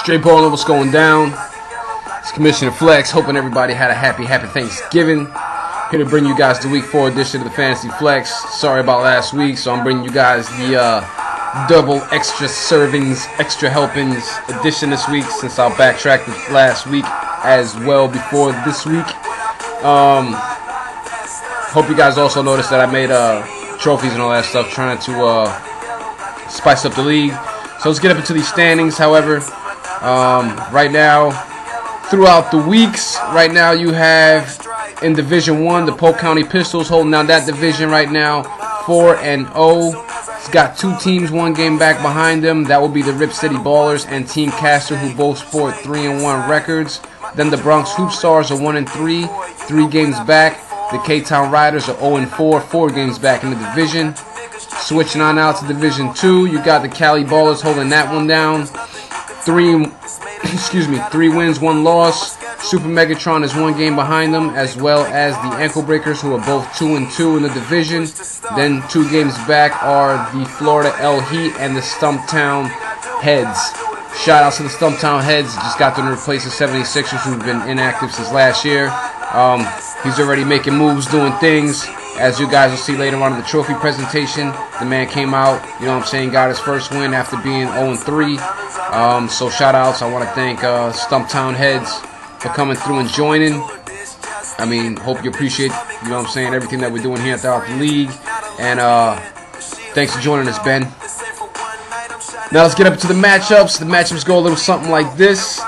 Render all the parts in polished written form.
Straight balling, what's going down? It's Commissioner Flex. Hoping everybody had a happy Thanksgiving. Here to bring you guys the week 4 edition of the Fantasy Flex. Sorry about last week, so I'm bringing you guys the double extra servings, extra helpings edition this week, since I'll backtrack the last week as well before this week. Hope you guys also noticed that I made trophies and all that stuff, trying to spice up the league. So let's get up into these standings. However, right now, throughout the weeks, right now you have in Division 1 the Polk County Pistols holding down that division right now, 4-0. It's got 2 teams, 1 game back behind them. That will be the Rip City Ballers and Team Castor, who both sport 3-1 records. Then the Bronx Hoop Stars are 1-3, 3 games back. The K-Town Riders are 0-4, 4 games back in the division. Switching on out to Division 2, you got the Cali Ballers holding that one down. 3 wins, 1 loss. Super Megatron is 1 game behind them, as well as the Ankle Breakers, who are both 2-2 in the division. Then 2 games back are the Florida L Heat and the Stumptown Heads. Shout out to the Stumptown Heads. Just got them to replace the 76ers, who've been inactive since last year. He's already making moves, doing things. As you guys will see later on in the trophy presentation, the man came out, you know what I'm saying, got his first win after being 0-3. So shout outs. I want to thank Stumptown Heads for coming through and joining. I mean, hope you appreciate, you know what I'm saying, everything that we're doing here throughout the league. And thanks for joining us, Ben. Now let's get up to the matchups. The matchups go a little something like this.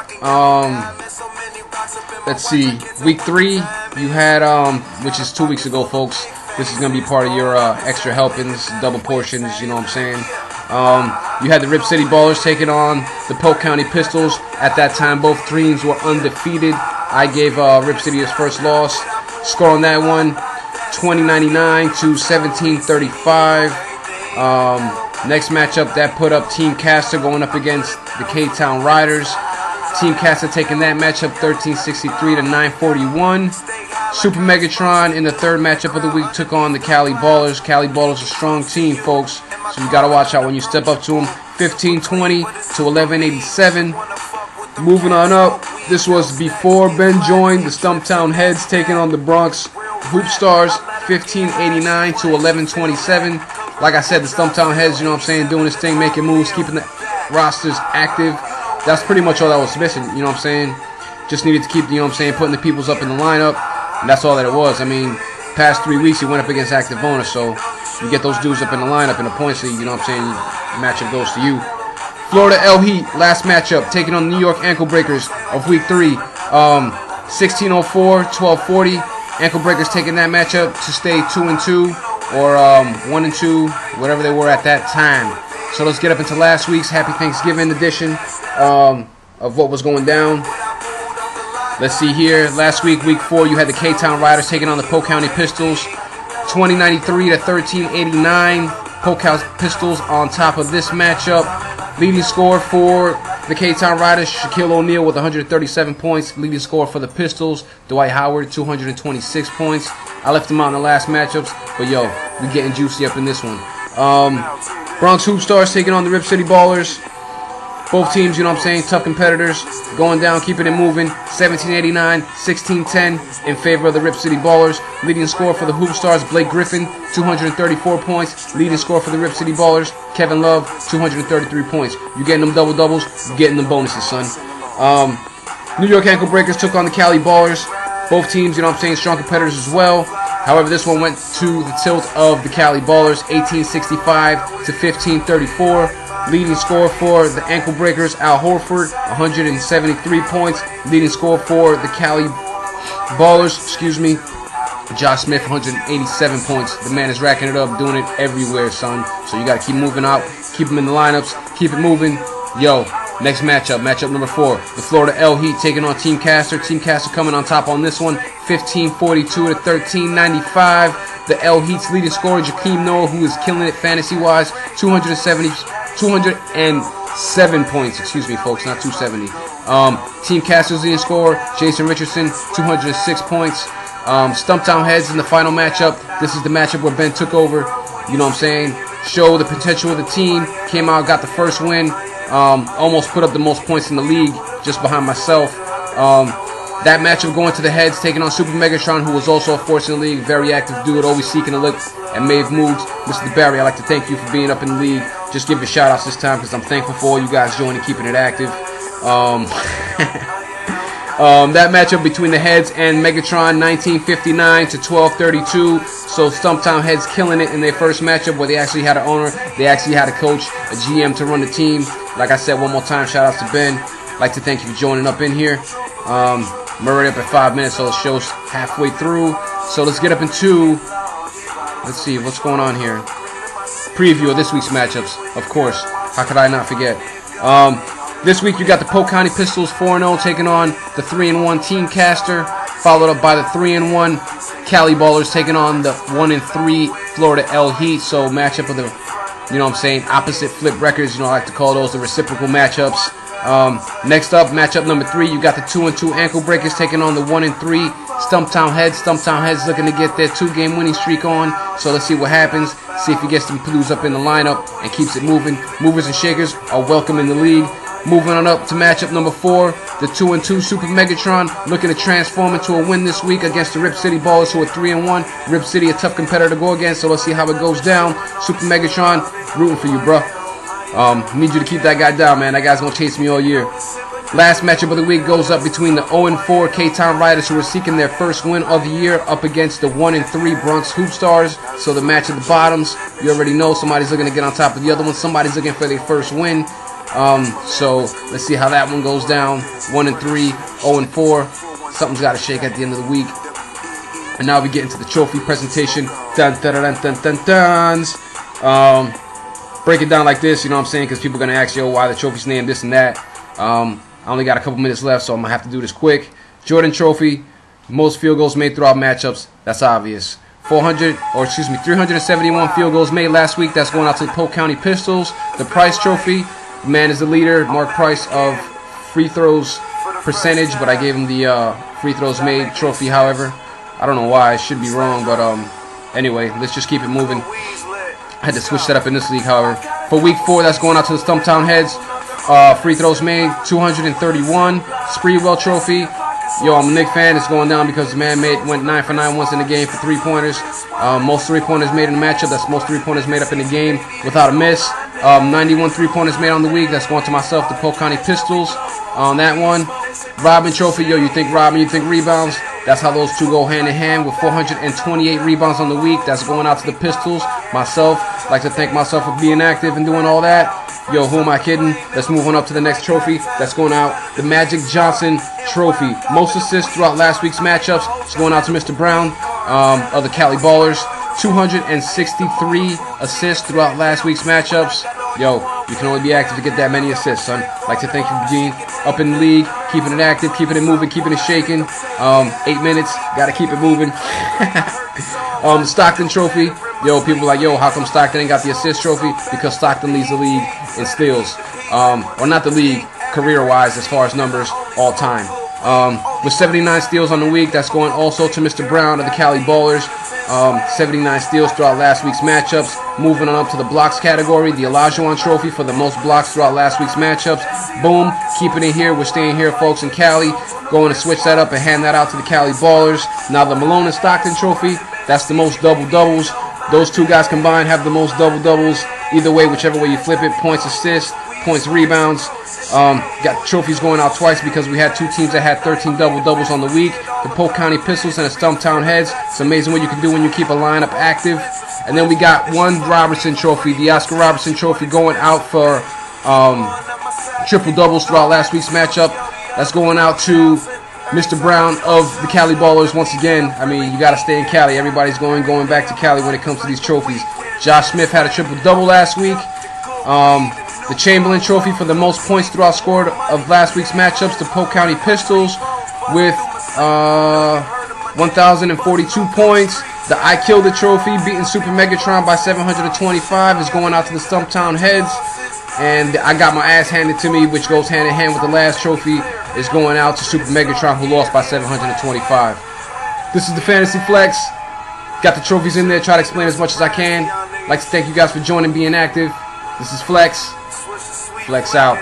Let's see, week 3 you had, which is 2 weeks ago, folks. This is going to be part of your extra helpings, double portions, you know what I'm saying. You had the Rip City Ballers taking on the Polk County Pistols. At that time, both teams were undefeated. I gave Rip City his first loss. Score on that one, 20-99 to 17-35. Next matchup, that put up Team Castor going up against the K-Town Riders. Team Castor taking that matchup 13-63 to 9-41. Super Megatron in the third matchup of the week took on the Cali Ballers. Cali Ballers a strong team, folks, so you got to watch out when you step up to them. 15-20 to 11-87. Moving on up, this was before Ben joined. The Stumptown Heads taking on the Bronx Hoop Stars, 15-89 to 11-27. Like I said, the Stumptown Heads, you know what I'm saying, doing this thing, making moves, keeping the rosters active. That's pretty much all that was missing, you know what I'm saying. Just needed to keep, you know what I'm saying, putting the peoples up in the lineup. And that's all that it was. I mean, past 3 weeks he went up against active owners, so you get those dudes up in the lineup in the points league, you know what I'm saying, the matchup goes to you. Florida L Heat, last matchup, taking on the New York Ankle Breakers of week 3. 16-04, 12-40. Ankle Breakers taking that matchup to stay 2-2 or 1-2, whatever they were at that time. So let's get up into last week's Happy Thanksgiving edition of what was going down. Let's see here. Last week, week 4, you had the K-Town Riders taking on the Polk County Pistols, 20-93 to 13-89. Polk County Pistols on top of this matchup. Leading score for the K-Town Riders, Shaquille O'Neal with 137 points. Leading score for the Pistols, Dwight Howard, 226 points. I left them out in the last matchups, but yo, we getting juicy up in this one. Bronx Hoop Stars taking on the Rip City Ballers. Both teams, you know what I'm saying, tough competitors, going down, keeping it moving. 17-89, 16-10 in favor of the Rip City Ballers. Leading score for the Hoop Stars, Blake Griffin, 234 points. Leading score for the Rip City Ballers, Kevin Love, 233 points. You getting them double doubles, you getting them bonuses, son. New York Ankle Breakers took on the Cali Ballers. Both teams, you know what I'm saying, strong competitors as well. However, this one went to the tilt of the Cali Ballers, 18-65 to 15-34. Leading score for the Ankle Breakers, Al Horford, 173 points. Leading score for the Cali Ballers, Josh Smith, 187 points. The man is racking it up, doing it everywhere, son. So you got to keep moving out, keep them in the lineups, keep it moving. Yo, next matchup, matchup number 4. The Florida L Heat taking on Team Castor. Team Castor coming on top on this one, 15-42 to 13-95. The L Heat's leading scorer, Jakeem Noah, who is killing it fantasy-wise, 207 points, folks, not 270. Team Castor's leading scorer, Jason Richardson, 206 points. Stumptown Heads in the final matchup. This is the matchup where Ben took over, you know what I'm saying, show the potential of the team, came out, got the first win. Almost put up the most points in the league, just behind myself. That matchup going to the heads, taking on Super Megatron, who was also a force in the league. Very active dude, always seeking to look and make moves. Mr. Barry, I'd like to thank you for being up in the league. Just give you shout outs this time because I'm thankful for all you guys joining, keeping it active. That matchup between the heads and Megatron, 1959 to 1232. So Stumptown heads killing it in their first matchup where they actually had an owner, they actually had a coach, a GM to run the team. Like I said, one more time, shout outs to Ben. I'd like to thank you for joining up in here. I'm already up at 5 minutes, so the show's halfway through. So let's get up into, let's see, what's going on here. Preview of this week's matchups, of course. How could I not forget? This week you got the Polk County Pistols 4-0 taking on the 3-1 Team Caster, followed up by the 3-1 Cali Ballers taking on the 1-3 Florida L Heat. So matchup of the, you know what I'm saying, opposite flip records. You know, I like to call those the reciprocal matchups. Next up, matchup number 3, you got the 2-2 Ankle Breakers taking on the 1-3 Stumptown Heads. Stumptown Heads looking to get their 2-game winning streak on. So let's see what happens. See if he gets them clues up in the lineup and keeps it moving. Movers and shakers are welcome in the league. Moving on up to matchup number 4, the 2-2 Super Megatron looking to transform into a win this week against the Rip City Ballers, who are 3-1. Rip City, a tough competitor to go against, so let's see how it goes down. Super Megatron, rooting for you, bro. Need you to keep that guy down, man. That guy's gonna chase me all year. Last matchup of the week goes up between the 0-4 K-Town Riders, who are seeking their first win of the year, up against the 1-3 Bronx Hoop Stars. So the match at the bottoms, you already know somebody's looking to get on top of the other one. Somebody's looking for their first win. So let's see how that one goes down. 1-3, 0-4. Something's got to shake at the end of the week. And now we get into the trophy presentation. Dun dun dun dun dun dun. Break it down like this, you know what I'm saying? Because people are gonna ask, yo, why the trophy's named this and that. I only got a couple minutes left, so I'm gonna have to do this quick. Jordan Trophy, most field goals made throughout matchups. That's obvious. 371 field goals made last week. That's going out to the Polk County Pistols. The Price Trophy. Man is the leader, Mark Price, of free throws percentage, but I gave him the free throws made trophy, however. I don't know why, it should be wrong, but anyway, let's just keep it moving. I had to switch that up in this league, however. For week 4, that's going out to the Stumptown Heads. Free throws made, 231. Spreewell Trophy. Yo, I'm a Knick fan. It's going down because the man went 9 for 9 once in the game for 3-pointers. Most 3-pointers made in the matchup. That's most 3-pointers made up in the game without a miss. 91 3-pointers made on the week. That's going to myself, the Polk County Pistols. On that one, Robin Trophy. Yo, you think Robin, you think rebounds. That's how those two go hand in hand with 428 rebounds on the week. That's going out to the Pistols. Myself, like to thank myself for being active and doing all that. Yo, who am I kidding? Let's move on up to the next trophy. That's going out, the Magic Johnson Trophy. Most assists throughout last week's matchups. It's going out to Mr. Brown of the Cali Ballers. 263 assists throughout last week's matchups. Yo, you can only be active to get that many assists, son. Like to thank you for being up in the league, keeping it active, keeping it moving, keeping it shaking. 8 minutes, gotta keep it moving. The Stockton Trophy. Yo, people are like, yo, how come Stockton ain't got the assist trophy? Because Stockton leads the league in steals. Or not the league, career-wise, as far as numbers, all time. With 79 steals on the week, that's going also to Mr. Brown of the Cali Ballers. 79 steals throughout last week's matchups. Moving on up to the blocks category, the Olajuwon Trophy for the most blocks throughout last week's matchups. Boom, keeping it here. We're staying here, folks, in Cali. Going to switch that up and hand that out to the Cali Ballers. Now the Malone and Stockton Trophy, that's the most double-doubles. Those two guys combined have the most double-doubles. Either way, whichever way you flip it, points, assists, points, rebounds. Got trophies going out twice because we had two teams that had 13 double-doubles on the week. The Polk County Pistols and the Stumptown Heads. It's amazing what you can do when you keep a lineup active. And then we got one Robertson Trophy, the Oscar Robertson Trophy, going out for triple-doubles throughout last week's matchup. That's going out to Mr. Brown of the Cali Ballers. Once again, I mean, you got to stay in Cali. Everybody's going back to Cali when it comes to these trophies. Josh Smith had a triple-double last week. The Chamberlain Trophy for the most points throughout scored of last week's matchups. The Polk County Pistols with 1,042 points. The I Killed It Trophy, beating Super Megatron by 725, is going out to the Stumptown Heads. And I got my ass handed to me, which goes hand in hand with the last trophy, is going out to Super Megatron, who lost by 725. This is the Fantasy Flex. Got the trophies in there. Try to explain as much as I can. Like to thank you guys for joining, being active. This is Flex. Flex out.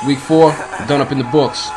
Week 4, done up in the books.